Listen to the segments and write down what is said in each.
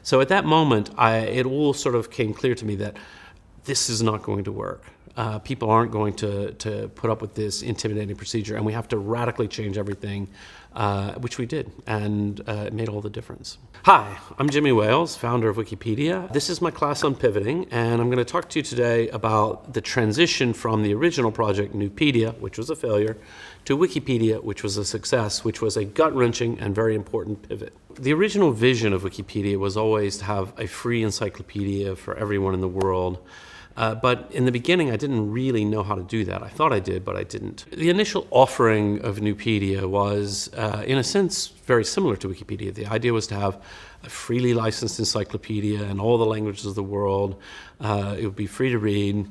So at that moment, it all sort of came clear to me that this is not going to work. People aren't going to put up with this intimidating procedure, and we have to radically change everything, which we did, and it made all the difference. Hi, I'm Jimmy Wales, founder of Wikipedia. This is my class on pivoting, and I'm going to talk to you today about the transition from the original project, Newpedia, which was a failure, to Wikipedia, which was a success, which was a gut-wrenching and very important pivot. The original vision of Wikipedia was always to have a free encyclopedia for everyone in the world. But in the beginning, I didn't really know how to do that. I thought I did, but I didn't. The initial offering of Newpedia was, in a sense, very similar to Wikipedia. The idea was to have a freely licensed encyclopedia in all the languages of the world. It would be free to read.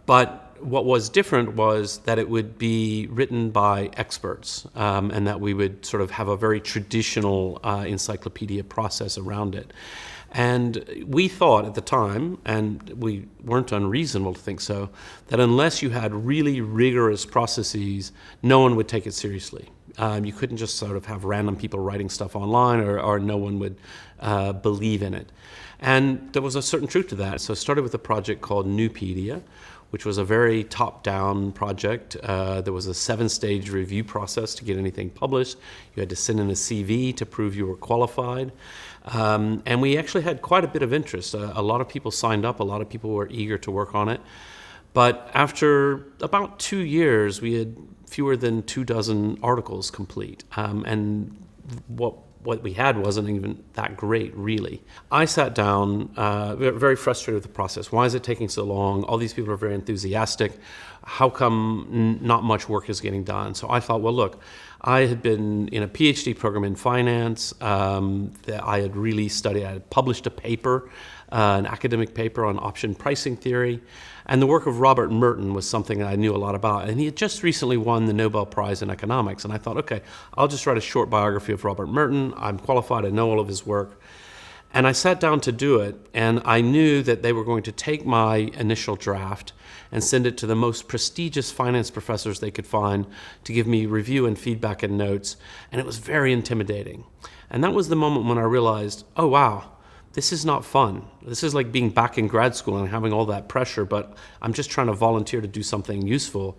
But what was different was that it would be written by experts, and that we would sort of have a very traditional encyclopedia process around it. And we thought at the time, and we weren't unreasonable to think so, that unless you had really rigorous processes, no one would take it seriously. You couldn't just sort of have random people writing stuff online, or no one would believe in it. And there was a certain truth to that. So I started with a project called Newpedia, which was a very top-down project. There was a 7-stage review process to get anything published. You had to send in a CV to prove you were qualified. And we actually had quite a bit of interest. A lot of people signed up. A lot of people were eager to work on it. But after about 2 years, we had fewer than 24 articles complete. And what we had wasn't even that great, really. I sat down, very frustrated with the process. Why is it taking so long? All these people are very enthusiastic. How come not much work is getting done? So I thought, well, look, I had been in a PhD program in finance. That I had really studied. I had published a paper, an academic paper on option pricing theory. And the work of Robert Merton was something that I knew a lot about. And he had just recently won the Nobel Prize in economics. And I thought, okay, I'll just write a short biography of Robert Merton. I'm qualified. I know all of his work. And I sat down to do it, and I knew that they were going to take my initial draft and send it to the most prestigious finance professors they could find to give me review and feedback and notes. And it was very intimidating. And that was the moment when I realized, oh, wow, this is not fun. This is like being back in grad school and having all that pressure, but I'm just trying to volunteer to do something useful.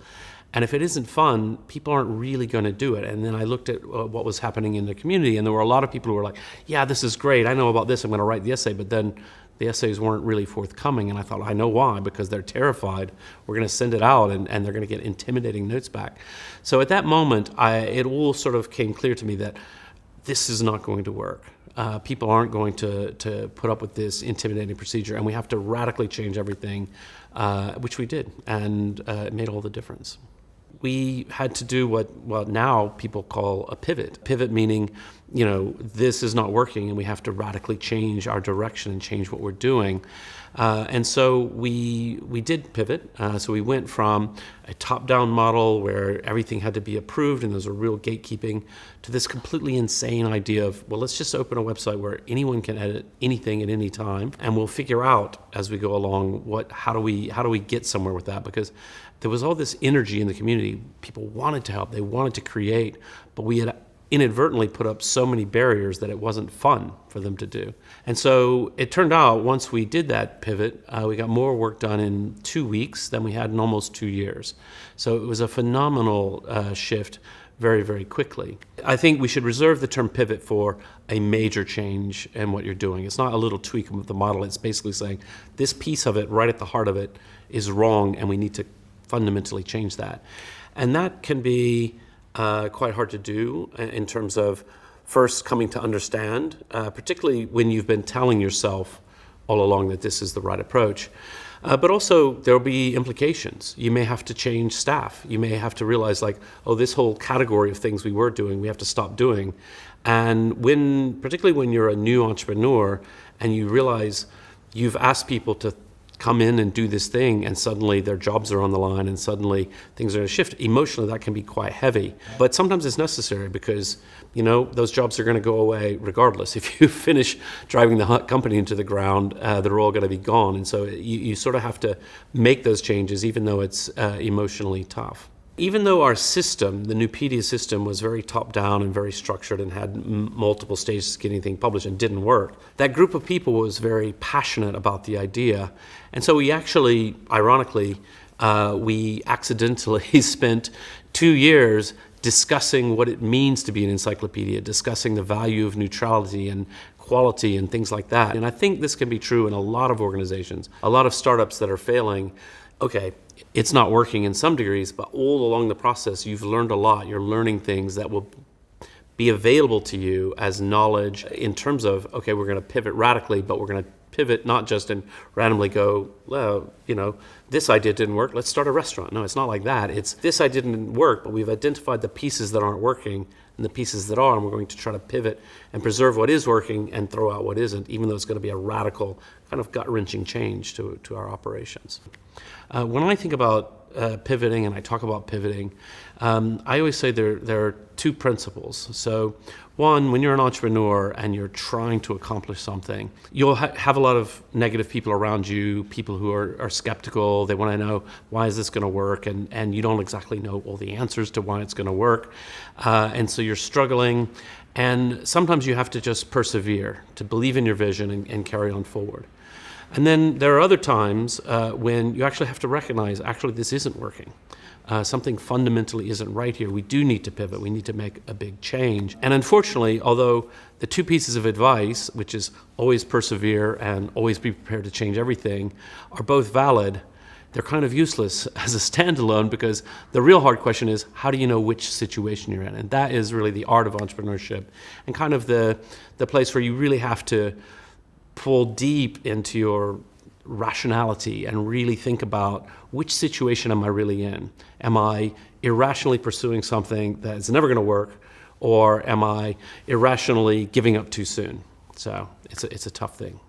And if it isn't fun, people aren't really going to do it. And then I looked at what was happening in the community, and there were a lot of people who were like, yeah, this is great. I know about this. I'm going to write the essay. But then the essays weren't really forthcoming. And I thought, I know why, because they're terrified. We're going to send it out, and they're going to get intimidating notes back. So at that moment, it all sort of came clear to me that this is not going to work. People aren't going to put up with this intimidating procedure, and we have to radically change everything, which we did, and it made all the difference. We had to do what now people call a pivot. Pivot meaning, this is not working, and we have to radically change our direction and change what we're doing. And so we did pivot. So we went from a top-down model where everything had to be approved and there's a real gatekeeping, to this completely insane idea of, well, let's just open a website where anyone can edit anything at any time, and we'll figure out as we go along how do we get somewhere with that, because there was all this energy in the community. People wanted to help, they wanted to create, but we had inadvertently put up so many barriers that it wasn't fun for them to do. And so it turned out once we did that pivot, we got more work done in 2 weeks than we had in almost 2 years. So it was a phenomenal shift very, very quickly. I think we should reserve the term pivot for a major change in what you're doing. It's not a little tweak of the model. It's basically saying this piece of it, right at the heart of it, is wrong, and we need to fundamentally change that. And that can be quite hard to do in terms of first coming to understand, particularly when you've been telling yourself all along that this is the right approach. But also there'll be implications. You may have to change staff. You may have to realize this whole category of things we were doing, we have to stop doing. And particularly when you're a new entrepreneur and you realize you've asked people to come in and do this thing, and suddenly their jobs are on the line, and suddenly things are going to shift. Emotionally, that can be quite heavy. But sometimes it's necessary because, those jobs are going to go away regardless. If you finish driving the company into the ground, they're all going to be gone. And so you sort of have to make those changes, even though it's emotionally tough. Even though our system, the Newpedia system, was very top-down and very structured and had multiple stages to get anything published and didn't work, that group of people was very passionate about the idea. And so we actually, ironically, we accidentally spent 2 years discussing what it means to be an encyclopedia, discussing the value of neutrality and quality and things like that. And I think this can be true in a lot of organizations, a lot of startups that are failing. Okay, it's not working in some degrees, but all along the process, you've learned a lot. You're learning things that will be available to you as knowledge in terms of, okay, we're going to pivot radically, but we're going to pivot not just and randomly go, well, this idea didn't work, let's start a restaurant. No, it's not like that. It's this idea didn't work, but we've identified the pieces that aren't working and the pieces that are, and we're going to try to pivot and preserve what is working and throw out what isn't, even though it's going to be a radical, kind of gut-wrenching change to our operations. When I think about pivoting, and I talk about pivoting, I always say there are 2 principles. So one, when you're an entrepreneur and you're trying to accomplish something, you'll have a lot of negative people around you, people who are skeptical. They want to know, why is this going to work? And you don't exactly know all the answers to why it's going to work. And so you're struggling. And sometimes you have to just persevere, to believe in your vision and carry on forward. And then there are other times when you actually have to recognize, actually, this isn't working. Something fundamentally isn't right here. We do need to pivot. We need to make a big change. And unfortunately, although the 2 pieces of advice, which is always persevere and always be prepared to change everything, are both valid, they're kind of useless as a standalone, because the real hard question is, how do you know which situation you're in? And that is really the art of entrepreneurship, and kind of the place where you really have to pull deep into your rationality and really think about, which situation am I really in? Am I irrationally pursuing something that's never going to work, or am I irrationally giving up too soon? So it's a tough thing.